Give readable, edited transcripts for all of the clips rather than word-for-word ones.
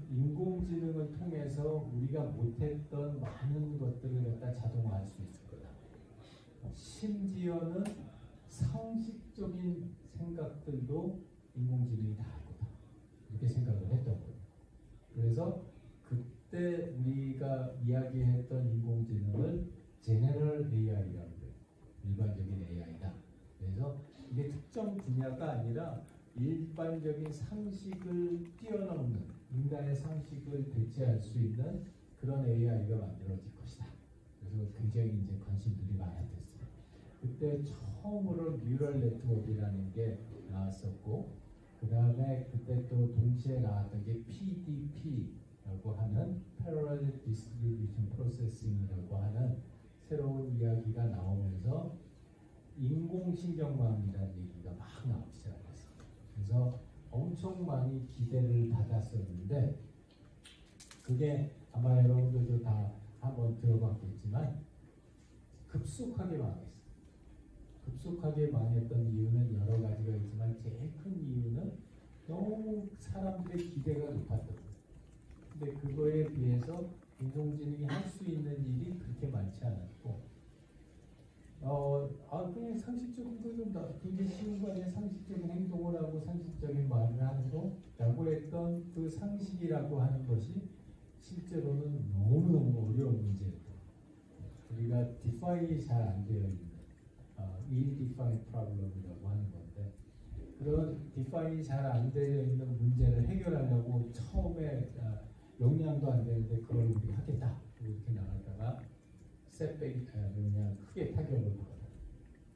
인공지능을 통해서 우리가 못했던 많은 것들을 갖다 자동화할 수 있을 거다. 심지어는 상식적인 생각들도 인공지능이 다 할 거다. 이렇게 생각을 했던 거예요. 그래서 그때 우리가 이야기했던 인공지능을 제너럴 AI라고 해요. 일반적인 AI다. 그래서 이게 특정 분야가 아니라 일반적인 상식을 뛰어넘는 인간의 상식을 대체할 수 있는 그런 AI가 만들어질 것이다. 그래서 굉장히 이제 관심들이 많아졌어요. 그때 처음으로 뉴럴 네트워크라는 게 나왔었고, 그 다음에 그때 또 동시에 나왔던 게 PDP라고 하는 Parallel Distribution Processing이라고 하는 새로운 이야기가 나오면서 인공신경망이라는 얘기가 막 나오기 시작했어요. 그래서 엄청 많이 기대를 받았었는데, 그게 아마 여러분들도 다 한번 들어봤겠지만 급속하게 망했어요. 급속하게 망했던 이유는 여러 가지가 있지만 제일 큰 이유는 너무 사람들의 기대가 높았던 거예요. 근데 그거에 비해서 인공지능이 할 수 있는 일이 그렇게 많지 않았고, 그냥 상식적인 거좀 굉장히 쉬운 거 아니야? 상식적인 행동을 하고 상식적인 말을 하는 거라고 했던 그 상식이라고 하는 것이 실제로는 너무너무 어려운 문제였고, 우리가 디파인이 잘 안 되어 있는 ill-defined problem이라고 하는 건데, 그런 디파인이 잘 안 되어 있는 문제를 해결하려고 처음에 역량도 안 되는데 그걸 우리 하겠다 이렇게 나가다가 셋백이 그냥 크게 타격을 받아요.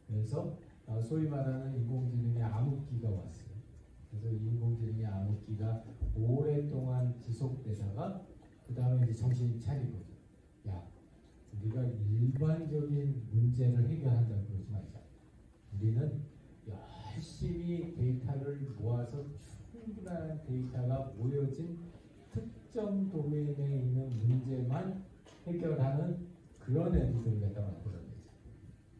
그래서 소위 말하는 인공지능의 암흑기가 왔어요. 그래서 인공지능의 암흑기가 오랫동안 지속되다가 그 다음에 이제 정신이 차린 거죠. 야, 우리가 일반적인 문제를 해결한다고 그러지 말자. 우리는 열심히 데이터를 모아서 충분한 데이터가 모여진 특정 도메인에 있는 문제만 해결하는 그런 애들을 갖다가 만들어내자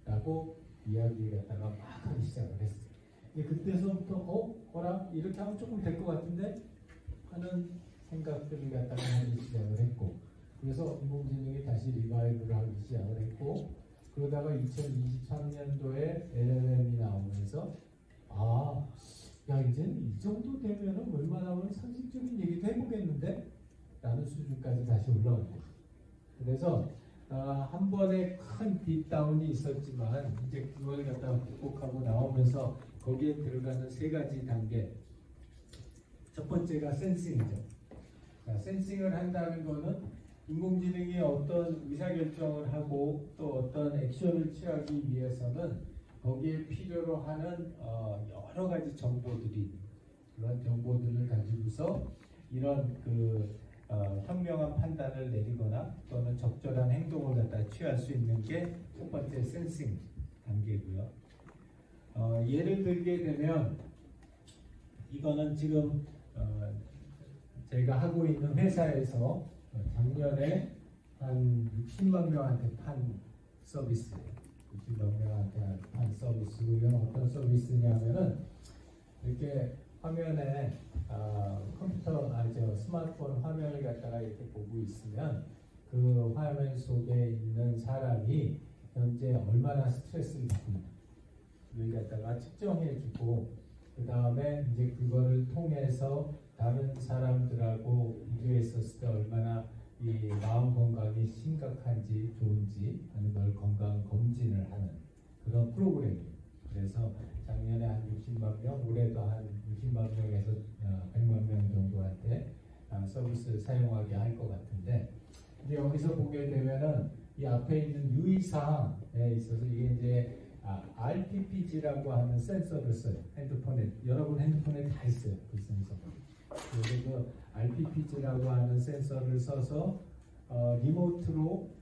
라고 이야기를 갖다가 막 하기 시작을 했어요. 그때서부터 뭐라 이렇게 하면 조금 될 것 같은데 하는 생각들을 갖다가 하기 시작을 했고, 그래서 인공지능이 다시 리바이브를 하기 시작을 했고, 그러다가 2023년도에 LLM이 나오면서 이제는 이 정도 되면은 웬만하면 상식적인 얘기도 해보겠는데? 라는 수준까지 다시 올라온 거예요. 그래서 한 번에 큰 딥다운이 있었지만 이제 그걸 갖다가 극복하고 나오면서 거기에 들어가는 세 가지 단계. 첫 번째가 센싱이죠. 센싱을 한다는 거는 인공지능이 어떤 의사결정을 하고 또 어떤 액션을 취하기 위해서는 거기에 필요로 하는 여러 가지 정보들이, 그런 정보들을 가지고서 이런 현명한 판단을 내리거나 또는 적절한 행동을 갖다 취할 수 있는 게 첫 번째 센싱 단계고요. 예를 들게 되면 이거는 지금 제가 하고 있는 회사에서 작년에 한 60만 명한테 판 서비스예요. 60만 명한테 판 서비스고, 이건 어떤 서비스냐면은 이렇게 화면에 스마트폰 화면을 갖다가 이렇게 보고 있으면 그 화면 속에 있는 사람이 현재 얼마나 스트레스를 받고 있는지를 갖다가 측정해주고, 그 다음에 이제 그거를 통해서 다른 사람들하고 비교했었을 때 얼마나 이 마음 건강이 심각한지 좋은지 하는 걸 건강 검진을 하는 그런 프로그램이에요. 그래서 작년에 한 60만 명, 올해도 한 60만 명에서 100만 명 정도한테 서비스를 사용하게 할 것 같은데, 이제 여기서 보게 되면은 이 앞에 있는 유의사항에 있어서 이게 이제 RPPG라고 하는 센서를 써요. 핸드폰에, 여러분 핸드폰에 다 있어요. 그 센서가. 그래서 그 RPPG라고 하는 센서를 써서 리모트로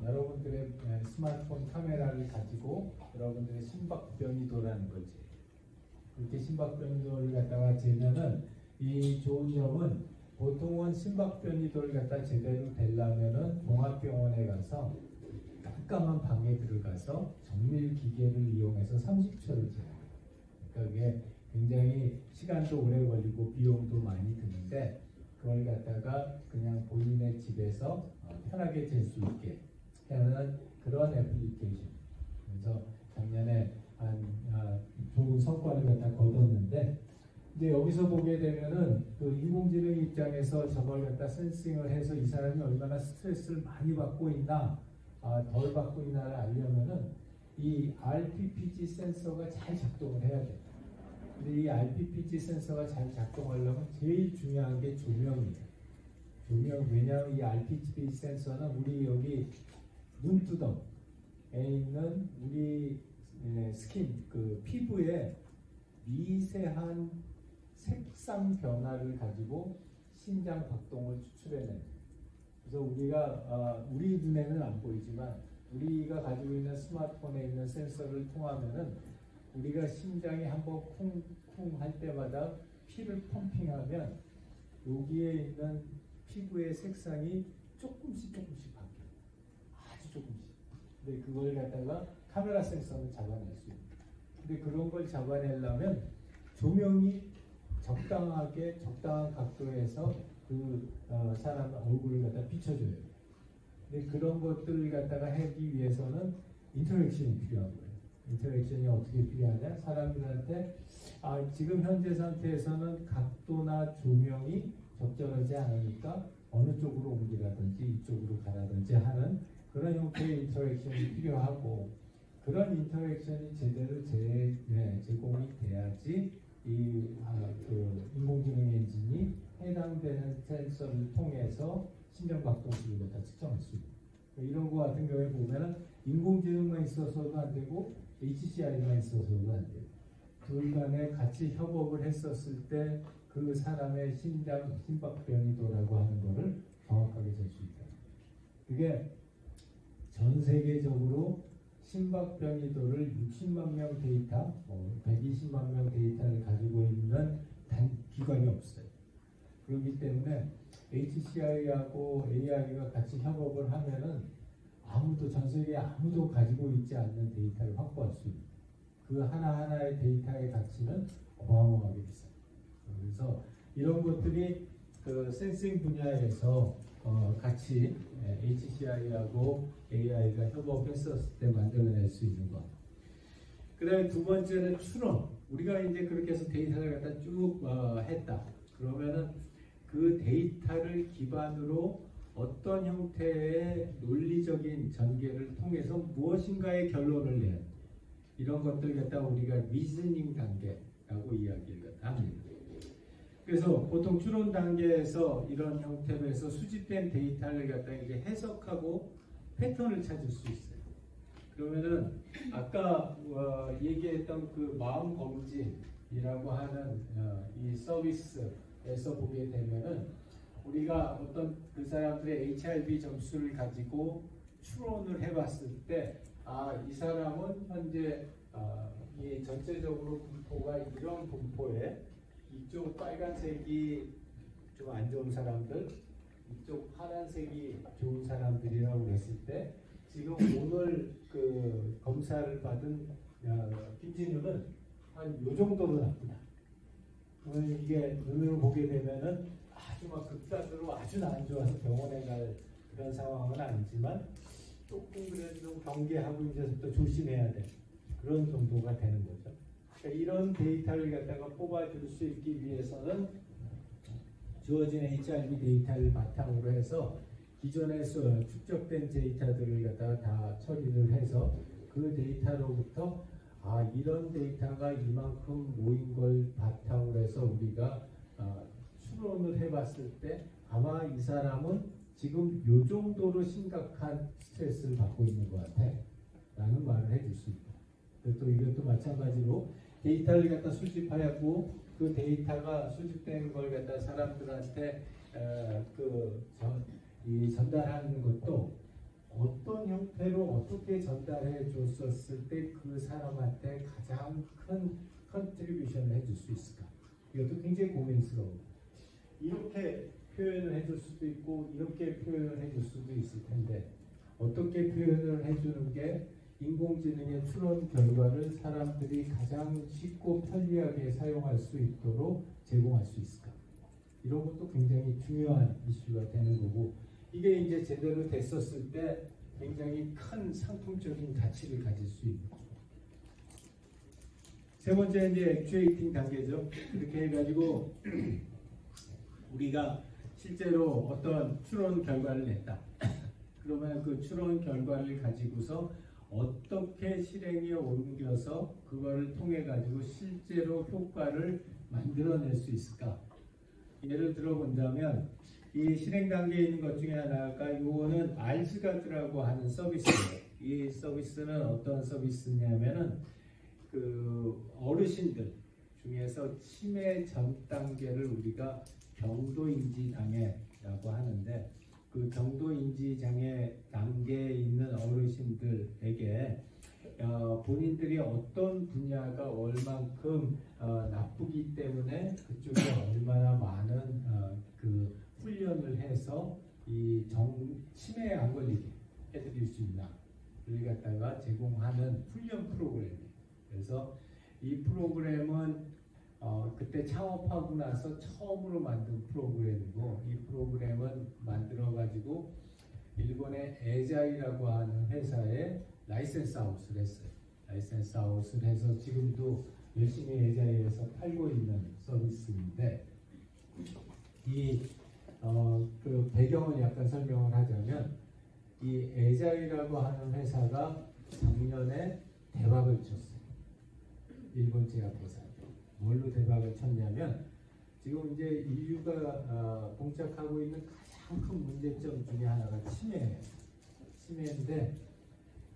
여러분들의 스마트폰 카메라를 가지고 여러분들의 심박변이 도라는 거지. 그렇게 심박변이도를 갖다가 재면은 이 좋은 점은 보통은 심박변이도를 갖다 제대로 되려면은 종합병원에 가서 깜깜한 방에 들어가서 정밀 기계를 이용해서 30초를 재요. 그러니까 그게 굉장히 시간도 오래 걸리고 비용도 많이 드는데, 그걸 갖다가 그냥 본인의 집에서 편하게 잴 수 있게 하는 그런 애플리케이션. 그래서 작년에 좋은 성과를 갖다 거뒀는데, 이제 여기서 보게 되면은 그 인공지능 입장에서 저걸 갖다 센싱을 해서 이 사람이 얼마나 스트레스를 많이 받고 있나, 덜 받고 있나를 알려면은 이 RPPG 센서가 잘 작동을 해야 돼. 근데 이 RPPG 센서가 잘 작동하려면 제일 중요한 게 조명이에요. 조명. 왜냐하면 이 RPPG 센서는 우리 여기 눈두덩에 있는 우리 스킨, 그 피부에 미세한 색상 변화를 가지고 심장 박동을 추출해내요. 그래서 우리가 우리 눈에는 안 보이지만 우리가 가지고 있는 스마트폰에 있는 센서를 통하면은 우리가 심장이 한번 쿵쿵 할 때마다 피를 펌핑하면 여기에 있는 피부의 색상이 조금씩 바뀌어요. 아주 조금씩. 근데 그걸 갖다가 카메라 센서는 잡아낼 수 있어요. 근데 그런 걸 잡아내려면 조명이 적당한 각도에서 그 사람 얼굴을 갖다 비춰줘야 돼요. 근데 그런 것들을 갖다가 하기 위해서는 인터랙션이 필요한 거예요. 인터랙션이 어떻게 필요하냐? 사람들한테 지금 현재 상태에서는 각도나 조명이 적절하지 않으니까 어느 쪽으로 옮기라든지 이쪽으로 가라든지 하는 그런 형태의 인터랙션이 필요하고, 그런 인터랙션이 제대로 제공이 돼야지 그 인공지능 엔진이 해당되는 센서를 통해서 심장박동수를 갖다 측정할 수 있고, 이런 거 같은 경우에 보면은 인공지능만 있어서도 안 되고 HCI만 있어서도 안 돼요. 둘 간에 같이 협업을 했었을 때 그 사람의 심박 변이도라고 하는 거를 정확하게 잴 수 있다. 그게 전 세계적으로 심박 변이도를 60만 명 데이터, 120만 명 데이터를 가지고 있는 기관이 없어요. 그렇기 때문에 HCI하고 AI가 같이 협업을 하면은 전 세계에 아무도 가지고 있지 않는 데이터를 확보할 수 있는, 그 하나하나의 데이터의 가치는 어마어마하게 비싸요. 그래서 이런 것들이 그 센싱 분야에서 같이 HCI하고 AI가 협업했었을 때 만들어낼 수 있는 것. 그 다음에 두 번째는 추론. 우리가 이제 그렇게 해서 데이터를 갖다 쭉 했다. 그러면은 그 데이터를 기반으로 어떤 형태의 논리적인 전개를 통해서 무엇인가의 결론을 내야 돼. 이런 것들 갖다 우리가 리즈닝 단계라고 이야기를 합니다. 그래서 보통 추론 단계에서 이런 형태로 해서 수집된 데이터를 갖다 이제 해석하고 패턴을 찾을 수 있어요. 그러면은 아까 얘기했던 그 마음 검진이라고 하는 이 서비스에서 보게 되면은 우리가 어떤 그 사람들의 HIV 점수를 가지고 추론을 해봤을 때, 이 사람은 현재 이 전체적으로 분포가 이런 분포에 이쪽 빨간색이 좀 안 좋은 사람들, 이쪽 파란색이 좋은 사람들이라고 했을 때, 지금 오늘 그 검사를 받은 김진우는 한 요 정도로 나쁘다. 그러면 이게 눈으로 보게 되면은 아주 막 극단으로 아주 안 좋아서 병원에 갈 그런 상황은 아니지만 조금 그래도 좀 경계하고 이제부터 조심해야 돼. 그런 정도가 되는 거죠. 그러니까 이런 데이터를 갖다가 뽑아줄 수 있기 위해서는 주어진 HIV 데이터를 바탕으로 해서 기존에서 축적된 데이터들을 갖다가 다 처리를 해서 그 데이터로부터 이런 데이터가 이만큼 모인 걸 바탕으로 해서 우리가 추론을 해봤을 때 아마 이 사람은 지금 요 정도로 심각한 스트레스를 받고 있는 것 같아 라는 말을 해줄 수 있다. 또 이것도 마찬가지로 데이터를 갖다 수집하였고 그 데이터가 수집된 걸 갖다 사람들한테 전달하는 것도 어떤 형태로 어떻게 전달해 줬었을 때 그 사람한테 가장 큰 컨트리뷰션을 해줄 수 있을까? 이것도 굉장히 고민스러워. 이렇게 표현을 해줄 수도 있고 이렇게 표현을 해줄 수도 있을 텐데 어떻게 표현을 해주는 게 인공지능의 추론 결과를 사람들이 가장 쉽고 편리하게 사용할 수 있도록 제공할 수 있을까? 이런 것도 굉장히 중요한 이슈가 되는 거고, 이게 이제 제대로 됐었을 때 굉장히 큰 상품적인 가치를 가질 수 있는 거죠. 세 번째 이제 액추에이팅 단계죠. 이렇게 해가지고 우리가 실제로 어떤 추론 결과를 냈다. 그러면 그 추론 결과를 가지고서 어떻게 실행에 옮겨서 그거를 통해 가지고 실제로 효과를 만들어낼 수 있을까? 예를 들어 본다면 이 실행 단계에 있는 것 중에 하나가 이거는 알즈가드라고 하는 서비스예요. 이 서비스는 어떤 서비스냐면은 그 어르신들 중에서 치매 전 단계를 우리가 경도인지 장애라고 하는데, 그 경도인지 장애 단계에 있는 어르신들에게 본인들이 어떤 분야가 얼만큼 나쁘기 때문에 그쪽에 얼마나 많은 그 훈련을 해서 이 치매에 안 걸리게 해드릴 수 있나, 를 갖다가 제공하는 훈련 프로그램이에요. 그래서 이 프로그램은 그때 창업하고 나서 처음으로 만든 프로그램이고, 이 프로그램은 만들어 가지고 일본의 에자이라고 하는 회사에 라이센스 아웃을 했어요. 라이센스 아웃을 해서 지금도 열심히 에자이에서 팔고 있는 서비스인데, 그 배경을 약간 설명을 하자면, 이 에자이라고 하는 회사가 작년에 대박을 쳤어요. 일본 제약회사. 뭘로 대박을 쳤냐면, 지금 이제 인류가 봉착하고 있는 가장 큰 문제점 중에 하나가 치매예요. 치매인데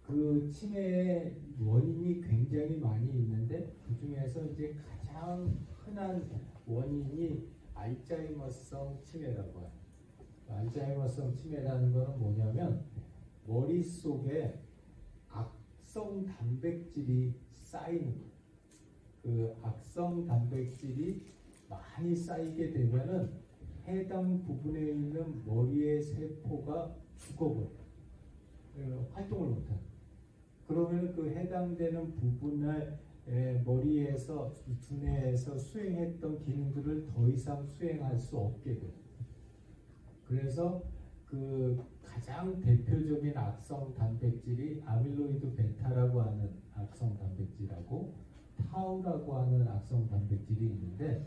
그 치매의 원인이 굉장히 많이 있는데, 그 중에서 이제 가장 흔한 원인이 알츠하이머성 치매라고 해요. 알츠하이머성 치매라는 것은 뭐냐면, 머릿속에 악성 단백질이 쌓이는 거예요. 그 악성 단백질이 많이 쌓이게 되면은 해당 부분에 있는 머리의 세포가 죽어버려요. 활동을 못해요. 그러면 그 해당되는 부분을 머리에서, 두뇌에서 수행했던 기능들을 더 이상 수행할 수 없게 돼요. 그래서 그 가장 대표적인 악성 단백질이 아밀로이드 베타라고 하는 악성 단백질하고 타우라고 하는 악성 단백질이 있는데,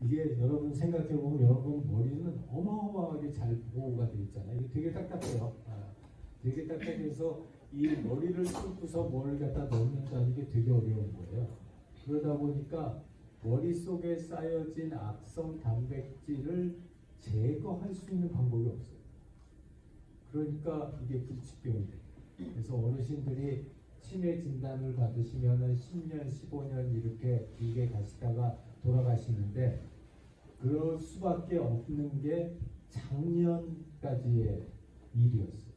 이게 여러분 생각해보면 여러분 머리는 어마어마하게 잘 보호가 되어 있잖아요. 이게 되게 딱딱해요. 되게 딱딱해서 이 머리를 뚫고서 뭘 갖다 넣는다는 게 되게 어려운 거예요. 그러다 보니까 머릿속에 쌓여진 악성 단백질을 제거할 수 있는 방법이 없어요. 그러니까 이게 불치병이 돼요. 그래서 어르신들이 치매 진단을 받으시면은 10년, 15년 이렇게 길게 가시다가 돌아가시는데, 그럴 수밖에 없는 게 작년까지의 일이었어요.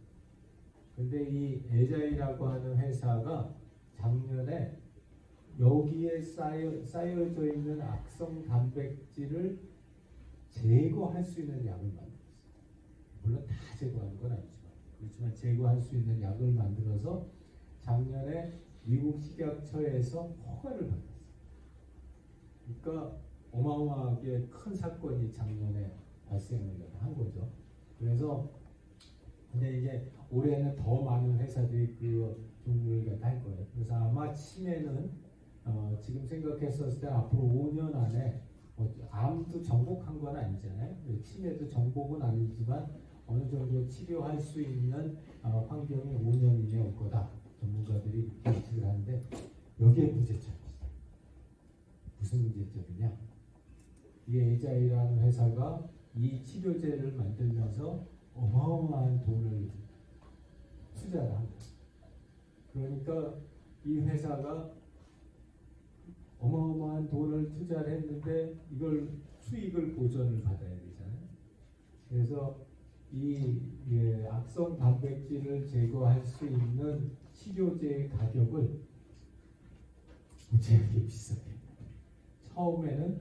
근데 이 에자이라고 하는 회사가 작년에 여기에 쌓여져 있는 악성 단백질을 제거할 수 있는 약을 만들었어요. 물론 다 제거하는 건 아니지만, 그렇지만 제거할 수 있는 약을 만들어서 작년에 미국 식약처에서 허가를 받았어요. 그러니까 어마어마하게 큰 사건이 작년에 발생을 한 거죠. 그래서 근데 이제 올해는 더 많은 회사들이 그 종류를 할 거예요. 그래서 아마 치매는 지금 생각했었을 때 앞으로 5년 안에 암도 정복한 건 아니잖아요. 치매도 정복은 아니지만 어느 정도 치료할 수 있는 환경이 5년 이내 올 거다. 전문가들이 예측을 하는데, 여기에 문제점이 있어요. 무슨 문제점이냐? 이 에자이라는 회사가 이 치료제를 만들면서 어마어마한 돈을 투자를 한 거예요. 그러니까 이 회사가 어마어마한 돈을 투자를 했는데 이걸 수익을 보전을 받아야 되잖아요. 그래서 이 악성 단백질을 제거할 수 있는 치료제의 가격을 무지하게 비싸게, 처음에는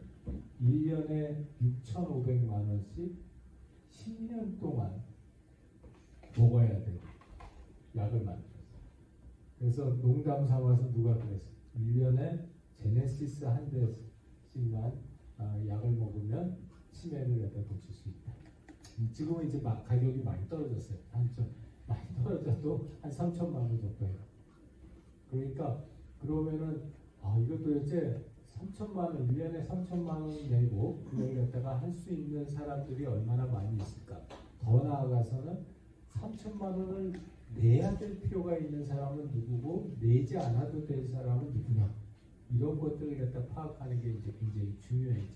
1년에 6,500만 원씩 10년 동안 먹어야 되고 약을 만들었어요. 그래서 농담 삼아서 누가 그랬어요. 1년에 제네시스 한 대씩만 약을 먹으면 치매를 갖다 고칠 수 있다. 지금은 이제 막 가격이 많이 떨어졌어요. 한좀 많이 떨어져도 한 3천만 원 정도예요. 그러니까 그러면은 이거 도대체 3천만 원, 1년에 3천만 원 내고 그걸 갖다가 할 수 있는 사람들이 얼마나 많이 있을까? 더 나아가서는 3천만 원을 내야 될 필요가 있는 사람은 누구고 내지 않아도 될 사람은 누구냐? 이런 것들을 갖다 파악하는 게 이제 굉장히 중요해져.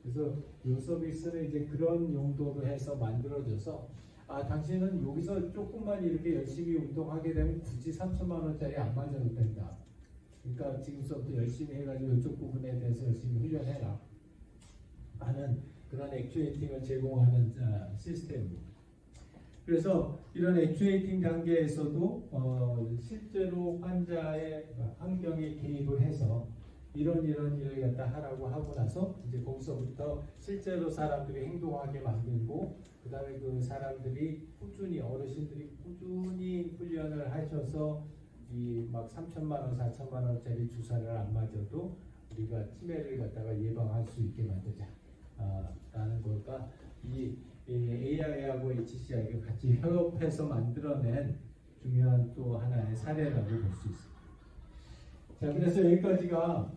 그래서 이 서비스는 이제 그런 용도로 해서 만들어져서 당신은 여기서 조금만 이렇게 열심히 운동하게 되면 굳이 3천만 원짜리 안 맞아도 된다. 그러니까 지금부터 열심히 해가지고 이쪽 부분에 대해서 열심히 훈련해라 하는 그런 액추에이팅을 제공하는 시스템입니다. 그래서 이런 액추에이팅 단계에서도 실제로 환자의 환경에 개입을 해서 이런 일을 갖다 하라고 하고 나서 이제 거기서부터 실제로 사람들이 행동하게 만들고 그 다음에 그 사람들이 꾸준히 어르신들이 꾸준히 훈련을 하셔서 이 막 3천만 원, 4천만 원짜리 주사를 안 맞아도 우리가 치매를 갖다가 예방할 수 있게 만들자 라는 걸까 이 AI하고 HCI가 같이 협업해서 만들어낸 중요한 또 하나의 사례라고 볼 수 있습니다. 자, 그래서 여기까지가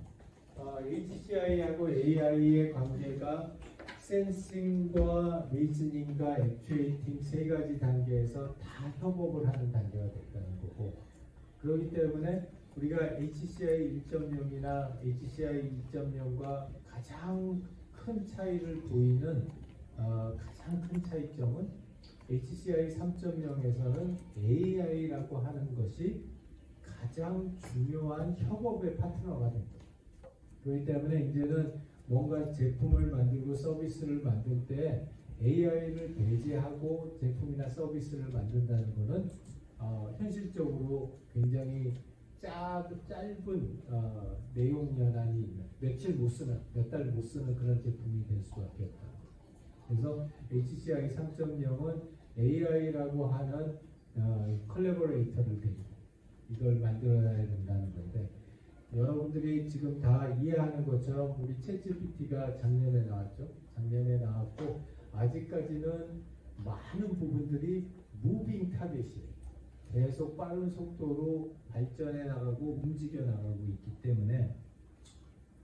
HCI하고 AI의 관계가 센싱과 리즈닝과 액추에이팅 세 가지 단계에서 다 협업을 하는 단계가 됐다는 거고, 그렇기 때문에 우리가 HCI 1.0이나 HCI 2.0과 가장 큰 차이를 보이는 가장 큰 차이점은 HCI 3.0에서는 AI라고 하는 것이 가장 중요한 협업의 파트너가 됩니다. 그렇기 때문에 이제는 뭔가 제품을 만들고 서비스를 만들 때 AI를 배제하고 제품이나 서비스를 만든다는 것은 현실적으로 굉장히 짧은 내용 연한이 있는 며칠 못 쓰는 몇 달 못 쓰는 그런 제품이 될 수밖에 없다. 그래서 HCI 3.0은 AI라고 하는 컬래버레이터를 데리고 이걸 만들어야 된다는 건데, 여러분들이 지금 다 이해하는 것처럼 우리 챗GPT가 작년에 나왔죠. 작년에 나왔고 아직까지는 많은 부분들이 무빙 타겟이에요. 계속 빠른 속도로 발전해 나가고 움직여 나가고 있기 때문에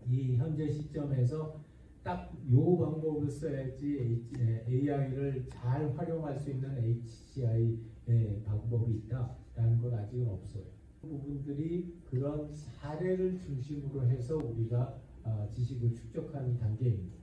이 현재 시점에서 딱 요 방법을 써야지 AI를 잘 활용할 수 있는 HCI의 방법이 있다라는 건 아직은 없어요. 부분들이 그런 사례를 중심으로 해서 우리가 지식을 축적하는 단계입니다.